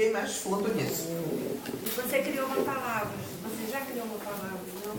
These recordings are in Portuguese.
investiguei mais fundo nisso. Você criou uma palavra. Você já criou uma palavra, não?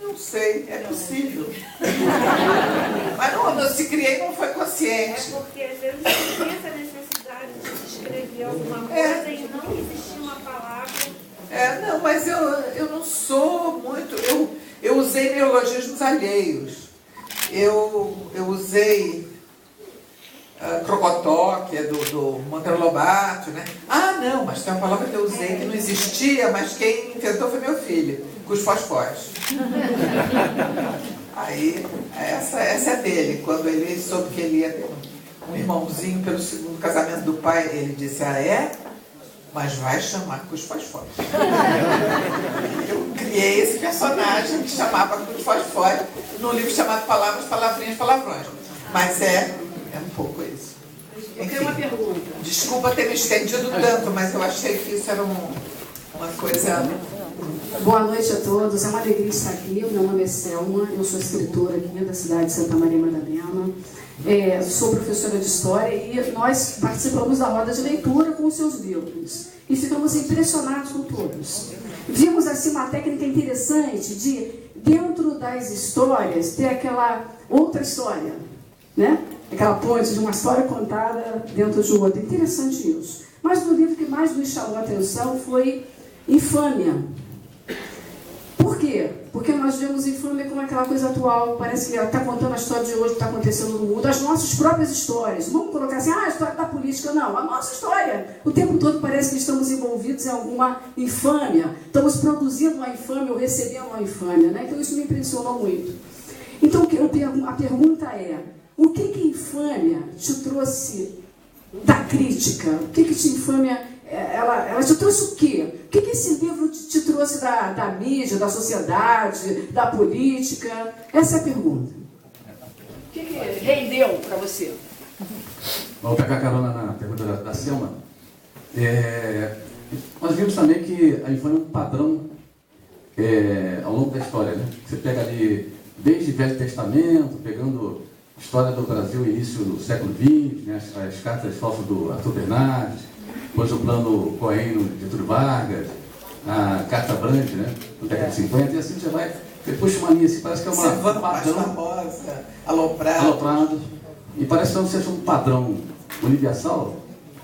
Não sei, é possível. Mas não, se criei não foi consciente. É porque às vezes você tem essa necessidade de se escrever alguma coisa e não existir uma palavra. Não, mas eu não sou muito... Eu usei neologismos alheios. Eu usei crocotó, que é do Monteiro Lobato, né? Não, mas tem uma palavra que eu usei que não existia, mas quem inventou foi meu filho, cusfosfós. Aí, essa é dele. Quando ele soube que ele ia ter um irmãozinho pelo segundo casamento do pai, ele disse, mas vai chamar cusfosfós. Eu criei esse personagem que chamava cusfosfós num livro chamado Palavras, Palavrinhas, Palavrões. Mas é um pouco isso. Eu tenho uma pergunta. Desculpa ter me estendido tanto, mas eu achei que isso era uma coisa... Boa noite a todos, é uma alegria estar aqui. Meu nome é Selma, eu sou escritora aqui da cidade de Santa Maria Madalena. Sou professora de História e nós participamos da roda de leitura com os seus livros. E ficamos impressionados com todos. Vimos assim uma técnica interessante de, dentro das histórias, ter aquela outra história, né? Aquela ponte de uma história contada dentro de outra. Interessante isso. Mas o livro que mais nos chamou a atenção foi Infâmia. Por quê? Porque nós vemos Infâmia como aquela coisa atual, parece que está contando a história de hoje que está acontecendo no mundo, as nossas próprias histórias. Vamos colocar assim, a história da política, não, a nossa história. O tempo todo parece que estamos envolvidos em alguma infâmia, estamos produzindo uma infâmia ou recebendo uma infâmia, né? Então isso me impressionou muito. Então a pergunta é, o que infâmia te trouxe da crítica? O que te infâmia... Ela te trouxe o quê? O que esse livro te trouxe da mídia, da sociedade, da política? Essa é a pergunta. O que rendeu para você? Vou pegar carona na pergunta da Selma. Nós vimos também que a infâmia é um padrão ao longo da história, né? Você pega ali desde o Velho Testamento, pegando a história do Brasil, início do século XX, né? As cartas falsas do Arthur Bernardes, depois o plano Cohen de Getúlio Vargas, a Carta Brandt, né, do década de 50, e assim você vai, puxa uma linha assim, parece que é uma padrão famosa, aloprado. Aloprado, e parece que não seja um padrão universal,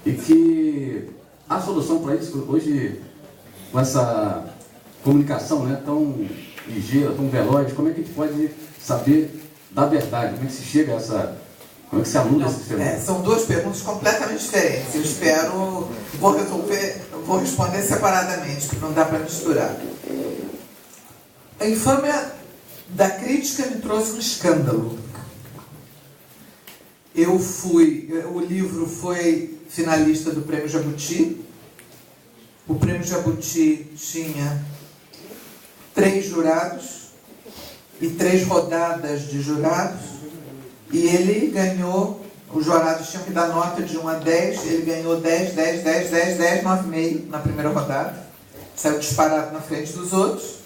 e que a solução para isso, hoje, com essa comunicação, né, tão ligeira, tão veloz, como é que a gente pode saber da verdade, como é que se chega a essa... Como é que se aluga esse sistema? São duas perguntas completamente diferentes. Eu espero, vou responder separadamente, porque não dá para misturar. A infâmia da crítica me trouxe um escândalo. O livro foi finalista do Prêmio Jabuti. O Prêmio Jabuti tinha 3 jurados e 3 rodadas de jurados. E ele ganhou, os jurados tinham que dar nota de 1 a 10, ele ganhou 10, 10, 10, 10, 10, 9,5 na primeira rodada. Saiu disparado na frente dos outros.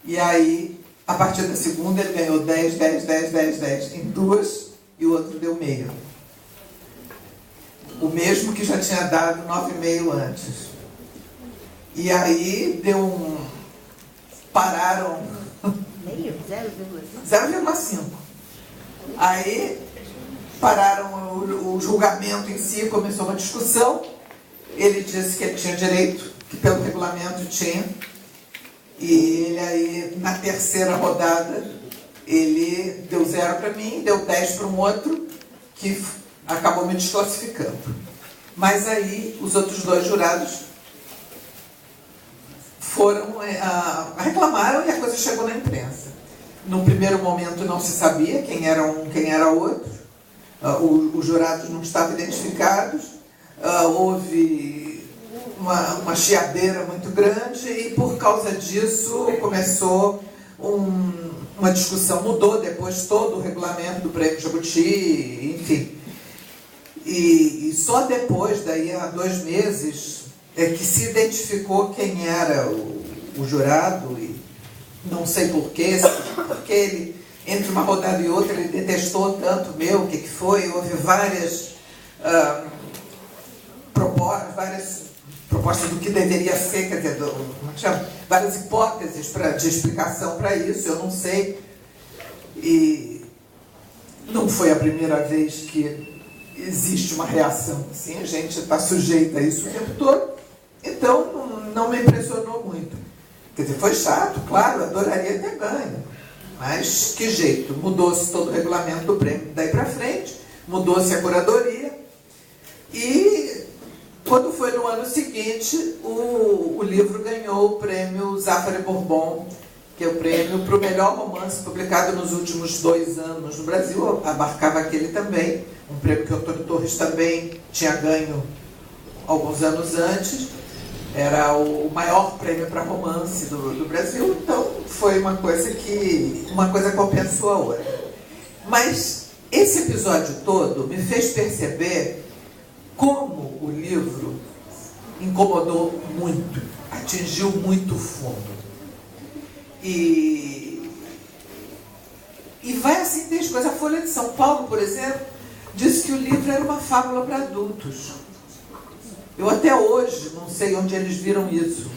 E aí, a partir da segunda, ele ganhou 10, 10, 10, 10, 10 em 2 e o outro deu meio. O mesmo que já tinha dado 9,5 antes. E aí, pararam... Meio? 0,5. Aí pararam o julgamento em si, começou uma discussão. Ele disse que ele tinha direito, que pelo regulamento tinha. E ele aí, na terceira rodada, ele deu 0 para mim, deu 10 para um outro, que acabou me desclassificando. Mas aí, os outros 2 jurados reclamaram e a coisa chegou na imprensa. No primeiro momento não se sabia quem era um, quem era outro. Os jurados não estavam identificados. Houve uma chiadeira muito grande e por causa disso começou uma discussão. Mudou depois todo o regulamento do Prêmio Jabuti, enfim. E só depois, daí há 2 meses, é que se identificou quem era o jurado. E não sei porquê, porque ele, entre uma rodada e outra, ele detestou tanto o que foi, houve várias várias propostas do que deveria ser, quer dizer, várias hipóteses de explicação para isso, eu não sei. E não foi a primeira vez que existe uma reação assim, a gente está sujeita a isso o tempo todo, então não me impressionou muito. Quer dizer, foi chato, claro, adoraria ter ganho, mas que jeito, mudou-se todo o regulamento do prêmio daí para frente, mudou-se a curadoria, e quando foi no ano seguinte, o livro ganhou o prêmio Zafari Bourbon, que é o prêmio para o melhor romance publicado nos últimos 2 anos no Brasil, abarcava aquele também, um prêmio que o Antônio Torres também tinha ganho alguns anos antes, era o maior prêmio para romance do Brasil, então foi uma coisa compensou a outra. Mas esse episódio todo me fez perceber como o livro incomodou muito, atingiu muito fundo. E vai assim desde coisa. A Folha de São Paulo, por exemplo, disse que o livro era uma fábula para adultos. Eu até hoje não sei onde eles viram isso,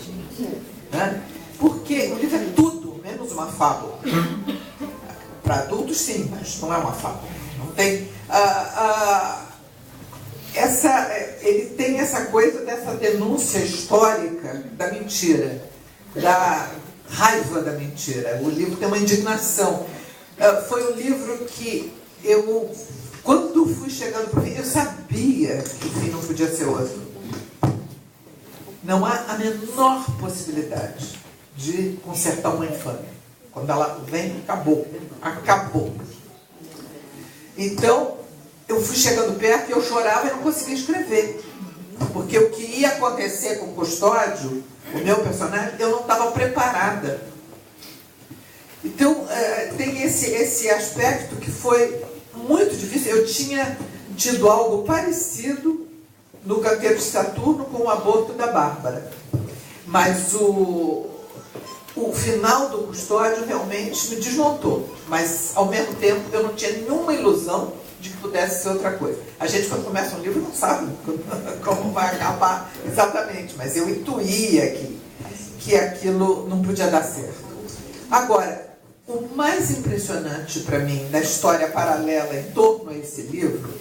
né? Porque o livro é tudo menos uma fábula. Para adultos sim, mas não é uma fábula. Não tem ele tem essa coisa dessa denúncia histórica da mentira, da raiva da mentira. O livro tem uma indignação. Foi um livro que eu, quando fui chegando para o fim, eu sabia que o fim não podia ser outro. Não há a menor possibilidade de consertar uma infâmia. Quando ela vem, acabou. Acabou. Então, eu fui chegando perto e eu chorava e não conseguia escrever. Porque o que ia acontecer com o Custódio, o meu personagem, eu não estava preparada. Então, tem esse aspecto que foi muito difícil. Eu tinha tido algo parecido no Canteiro de Saturno com o aborto da Bárbara. Mas o final do Custódio realmente me desmontou. Mas, ao mesmo tempo, eu não tinha nenhuma ilusão de que pudesse ser outra coisa. A gente, quando começa um livro, não sabe como vai acabar exatamente, mas eu intuía que aquilo não podia dar certo. Agora, o mais impressionante para mim da história paralela em torno a esse livro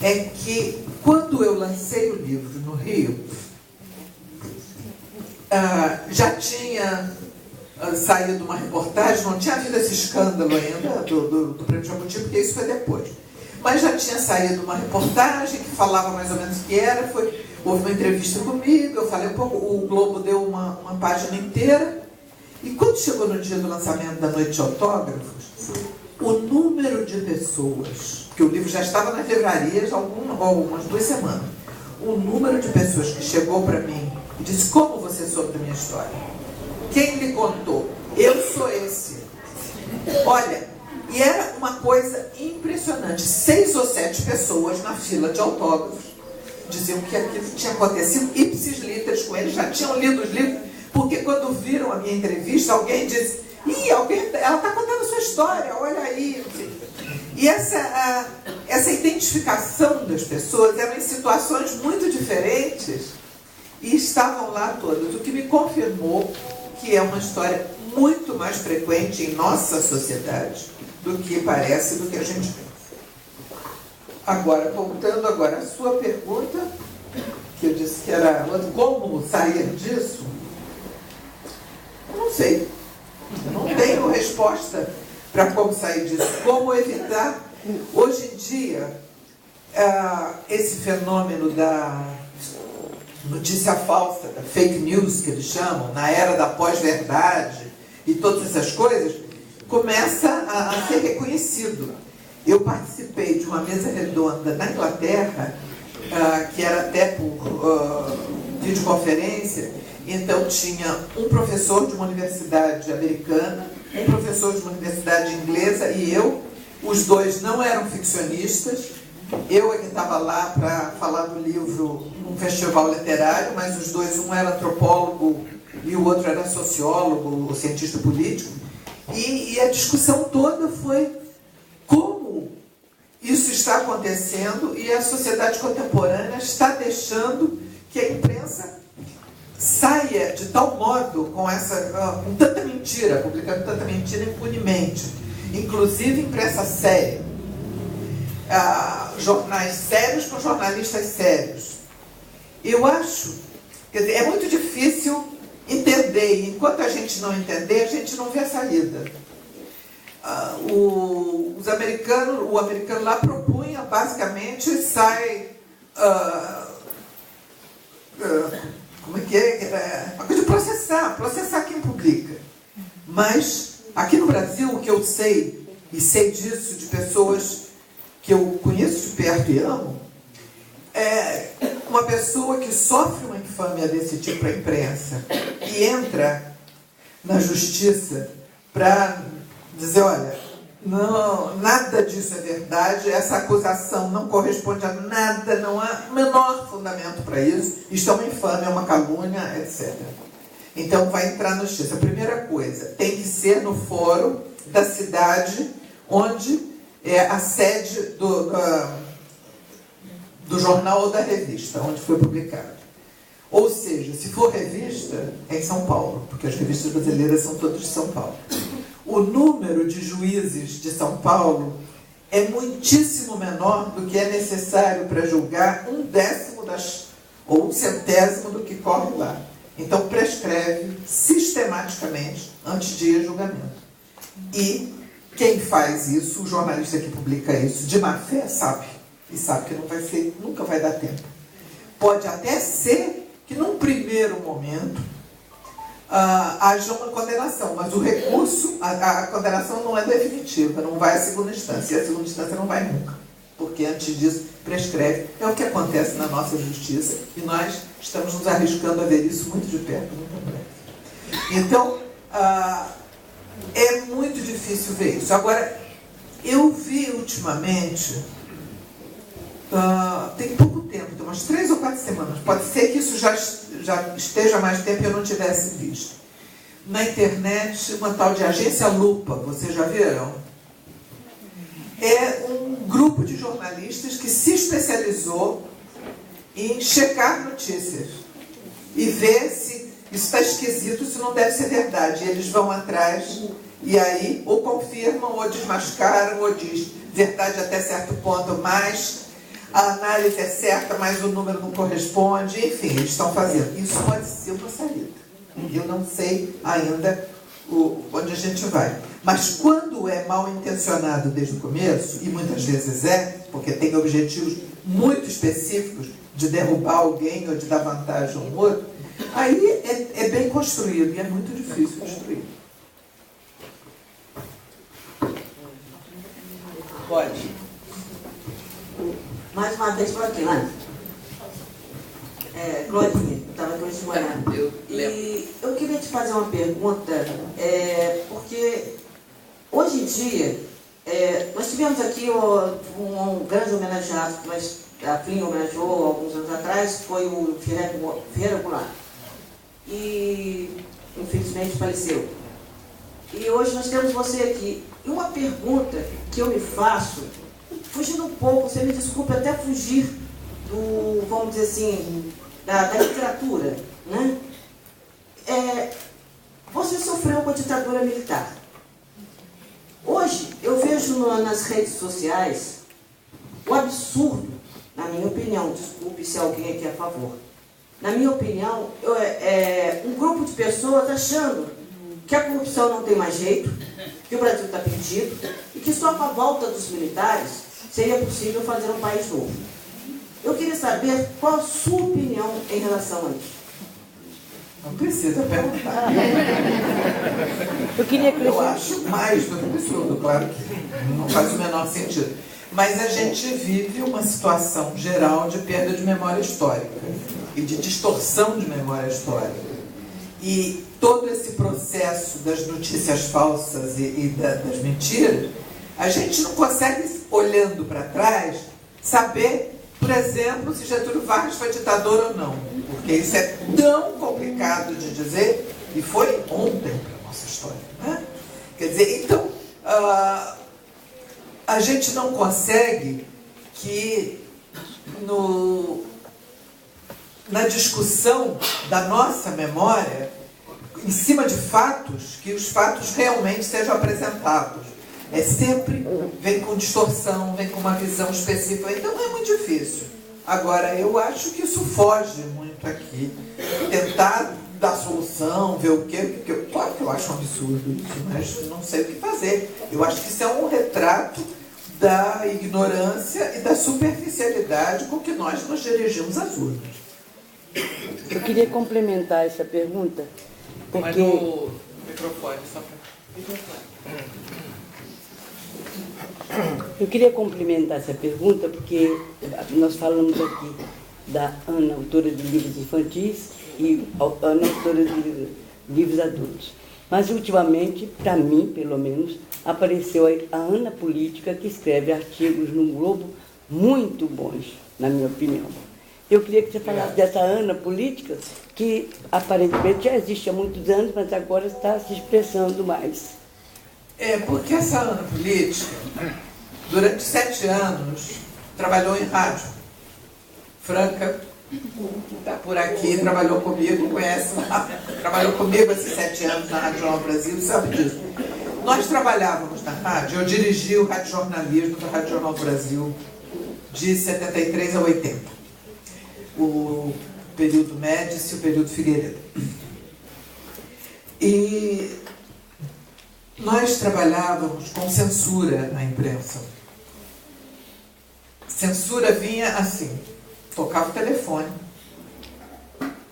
é que, quando eu lancei o livro no Rio, já tinha saído uma reportagem, não tinha havido esse escândalo ainda do Prêmio Jabuti, porque isso foi depois. Mas já tinha saído uma reportagem que falava mais ou menos o que era, houve uma entrevista comigo, eu falei um pouco, o Globo deu uma página inteira, e quando chegou no dia do lançamento da Noite de Autógrafos, o número de pessoas, que o livro já estava nas livrarias há algumas 2 semanas, o número de pessoas que chegou para mim e disse: como você soube da minha história? Quem lhe contou? Eu sou esse. Olha, e era uma coisa impressionante. 6 ou 7 pessoas na fila de autógrafos diziam que aquilo tinha acontecido ipsis literis com eles, já tinham lido os livros, porque quando viram a minha entrevista, alguém disse: ela está contando a sua história, olha aí. E essa identificação das pessoas eram em situações muito diferentes e estavam lá todas, o que me confirmou que é uma história muito mais frequente em nossa sociedade do que parece, do que a gente vê. Agora, voltando agora à sua pergunta, que eu disse que era como sair disso, eu não sei. Eu não tenho resposta para como sair disso. Como evitar. Hoje em dia, esse fenômeno da notícia falsa, da fake news, que eles chamam, na era da pós-verdade e todas essas coisas, começa a ser reconhecido. Eu participei de uma mesa redonda na Inglaterra, que era até por videoconferência. Então tinha um professor de uma universidade americana, um professor de uma universidade inglesa e eu. Os dois não eram ficcionistas. Eu é que estava lá para falar do livro num festival literário, mas os dois, um era antropólogo e o outro era sociólogo, ou cientista político. E a discussão toda foi como isso está acontecendo e a sociedade contemporânea está deixando que a imprensa saia de tal modo com tanta mentira, publicando tanta mentira impunemente, inclusive imprensa séria, jornais sérios com jornalistas sérios. Eu acho, quer dizer, é muito difícil entender, e enquanto a gente não entender, a gente não vê a saída. O americano lá propunha, basicamente, como é que é? Uma coisa de processar quem publica. Mas, aqui no Brasil, o que eu sei, e sei disso de pessoas que eu conheço de perto e amo, é uma pessoa que sofre uma infâmia desse tipo para a imprensa e entra na justiça para dizer, olha, não, nada disso é verdade, essa acusação não corresponde a nada, não há o menor fundamento para isso, isto é uma infâmia, é uma calúnia, etc. Então vai entrar na justiça. A primeira coisa, tem que ser no fórum da cidade onde é a sede do jornal ou da revista, onde foi publicado. Ou seja, se for revista, é em São Paulo, porque as revistas brasileiras são todas de São Paulo. O número de juízes de São Paulo é muitíssimo menor do que é necessário para julgar 1/10 ou 1/100 do que corre lá. Então prescreve sistematicamente antes de ir a julgamento. E quem faz isso, o jornalista que publica isso de má fé, sabe. E sabe que nunca vai dar tempo. Pode até ser que num primeiro momento haja uma condenação, mas o recurso, a condenação não é definitiva, não vai à segunda instância, e a segunda instância não vai nunca, porque antes disso prescreve. É o que acontece na nossa justiça, e nós estamos nos arriscando a ver isso muito de perto, muito breve. Então, é muito difícil ver isso. Agora, eu vi ultimamente, tem pouco tempo, tem umas 3 ou 4 semanas, pode ser que isso já esteja há mais tempo e eu não tivesse visto. Na internet, uma tal de Agência Lupa, vocês já viram? É um grupo de jornalistas que se especializou em checar notícias e ver se isso está esquisito, isso não deve ser verdade. E eles vão atrás e aí ou confirmam, ou desmascaram, ou diz verdade até certo ponto, mas a análise é certa, mas o número não corresponde. Enfim, eles estão fazendo. Isso pode ser uma saída. Eu não sei ainda onde a gente vai. Mas quando é mal intencionado desde o começo, e muitas vezes porque tem objetivos muito específicos de derrubar alguém ou de dar vantagem a um outro, aí é bem construído e é muito difícil construir. Pode. Mais uma vez por aqui, né? Glória, eu estava aqui hoje de manhã. E eu queria te fazer uma pergunta, porque hoje em dia, nós tivemos aqui um grande homenageado, mas a FLIM homenageou alguns anos atrás, foi o Ferreira Goulart. E infelizmente faleceu. E hoje nós temos você aqui. E uma pergunta que eu me faço, fugindo um pouco, você me desculpe até fugir do, vamos dizer assim, da literatura, né? Você sofreu com a ditadura militar. Hoje, eu vejo nas redes sociais o absurdo, na minha opinião, desculpe se alguém aqui é a favor, na minha opinião, um grupo de pessoas achando que a corrupção não tem mais jeito, que o Brasil está perdido e que só com a volta dos militares seria possível fazer um país novo. Eu queria saber qual a sua opinião em relação a isso. Não precisa perguntar. Eu acho mais do que absurdo, claro que não faz o menor sentido. Mas a gente vive uma situação geral de perda de memória histórica e de distorção de memória histórica. E todo esse processo das notícias falsas e das mentiras, a gente não consegue, olhando para trás, saber, por exemplo, se Getúlio Vargas foi ditador ou não. Porque isso é tão complicado de dizer, e foi ontem para a nossa história. Né? Quer dizer, então, a gente não consegue que na discussão da nossa memória, em cima de fatos, que os fatos realmente sejam apresentados. Sempre vem com distorção, vem com uma visão específica, então é muito difícil. Agora, eu acho que isso foge muito aqui. Tentar dar solução, ver o quê, porque claro que eu acho um absurdo isso, mas não sei o que fazer. Eu acho que isso é um retrato da ignorância e da superficialidade com que nós nos dirigimos às urnas. Eu queria complementar essa pergunta, porque... Mas o microfone, só para... Eu queria complementar essa pergunta, porque nós falamos aqui da Ana, autora de livros infantis, e Ana, autora de livros adultos. Mas, ultimamente, para mim, pelo menos, apareceu a Ana Política, que escreve artigos no Globo muito bons, na minha opinião. Eu queria que você falasse dessa Ana Política, que aparentemente já existe há muitos anos, mas agora está se expressando mais. Porque essa Ana Política, durante 7 anos, trabalhou em rádio. Franca, está por aqui, trabalhou comigo, conhece lá, trabalhou comigo esses 7 anos na Rádio Jornal Brasil, sabe disso. Nós trabalhávamos na rádio, eu dirigi o radiojornalismo da Rádio Jornal Brasil de 73 a 80. O período Médici e o período Figueiredo. E nós trabalhávamos com censura na imprensa. Censura vinha assim, tocava o telefone,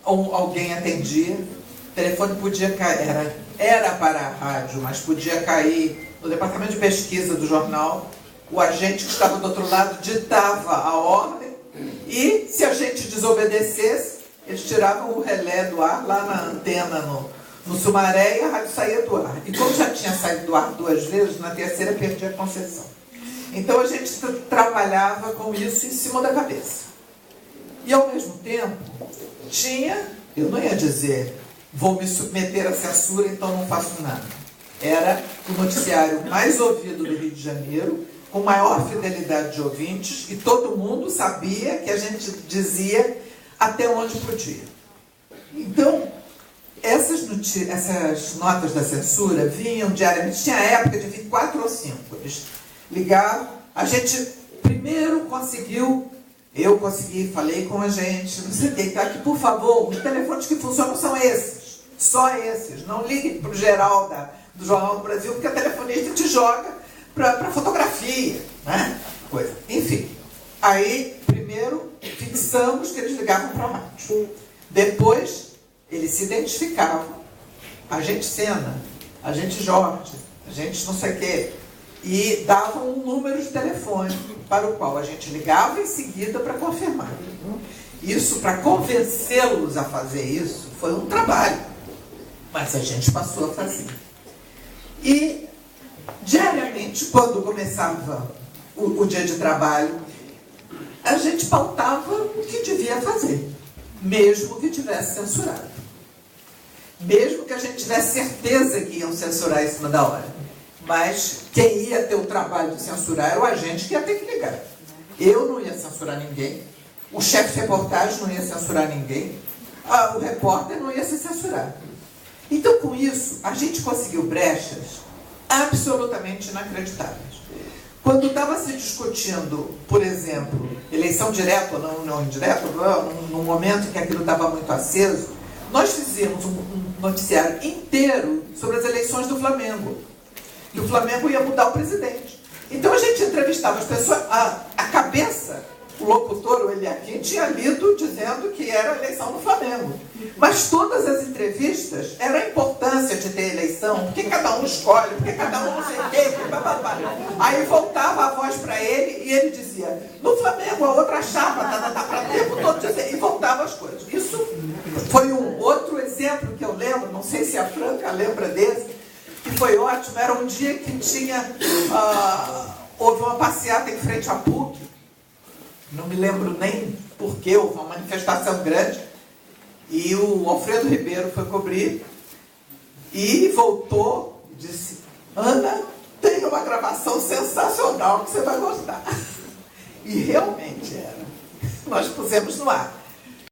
ou alguém atendia, o telefone podia cair, era para a rádio, mas podia cair no departamento de pesquisa do jornal, o agente que estava do outro lado ditava a ordem, e se a gente desobedecesse, eles tiravam o relé do ar lá na antena no Sumaré e a rádio saía do ar. E como já tinha saído do ar 2 vezes, na terceira perdia a concessão. Então a gente trabalhava com isso em cima da cabeça. E ao mesmo tempo, eu não ia dizer, vou me submeter à censura, então não faço nada. Era o noticiário mais ouvido do Rio de Janeiro, com maior fidelidade de ouvintes, e todo mundo sabia que a gente dizia até onde podia. Então, essas notas da censura vinham diariamente, tinha época de vir 4 ou 5. Eles ligavam, a gente primeiro eu consegui, falei com a gente, não sei o que, tá aqui, por favor, os telefones que funcionam são esses, só esses, não ligue para o geral do Jornal do Brasil, porque a telefonista te joga para fotografia, né? Coisa. Enfim, aí primeiro fixamos que eles ligavam para a rádio. Depois, eles se identificavam, agente Sena, agente Jorge, agente não sei o quê, e davam um número de telefone para o qual a gente ligava em seguida para confirmar. Isso, para convencê-los a fazer isso, foi um trabalho, mas a gente passou a fazer. E, diariamente, quando começava o dia de trabalho, a gente pautava o que devia fazer, mesmo que tivesse censurado. Mesmo que a gente tivesse certeza que iam censurar em cima da hora. Mas quem ia ter o trabalho de censurar era o agente que ia ter que ligar. Eu não ia censurar ninguém, o chefe de reportagem não ia censurar ninguém, o repórter não ia se censurar. Então, com isso, a gente conseguiu brechas absolutamente inacreditáveis. Quando estava se discutindo, por exemplo, eleição direta ou não indireta, num momento em que aquilo estava muito aceso, nós fizemos um noticiário inteiro sobre as eleições do Flamengo. Que o Flamengo ia mudar o presidente. Então a gente entrevistava as pessoas, a cabeça, o locutor, o Eliakim, tinha lido dizendo que era a eleição do Flamengo. Mas todas as entrevistas era a importância de ter eleição, porque cada um escolhe, porque cada um não sei o quê, aí voltava a voz para ele e ele dizia, no Flamengo a outra chapa, tá para tempo todo dizer, e voltava as coisas. Isso foi um outro exemplo que eu lembro, não sei se a Franca lembra desse, que foi ótimo. Era um dia que houve uma passeata em frente à PUC, não me lembro nem porquê, houve uma manifestação grande, e o Alfredo Ribeiro foi cobrir, e voltou, disse, Ana, tem uma gravação sensacional que você vai gostar. E realmente era. Nós pusemos no ar.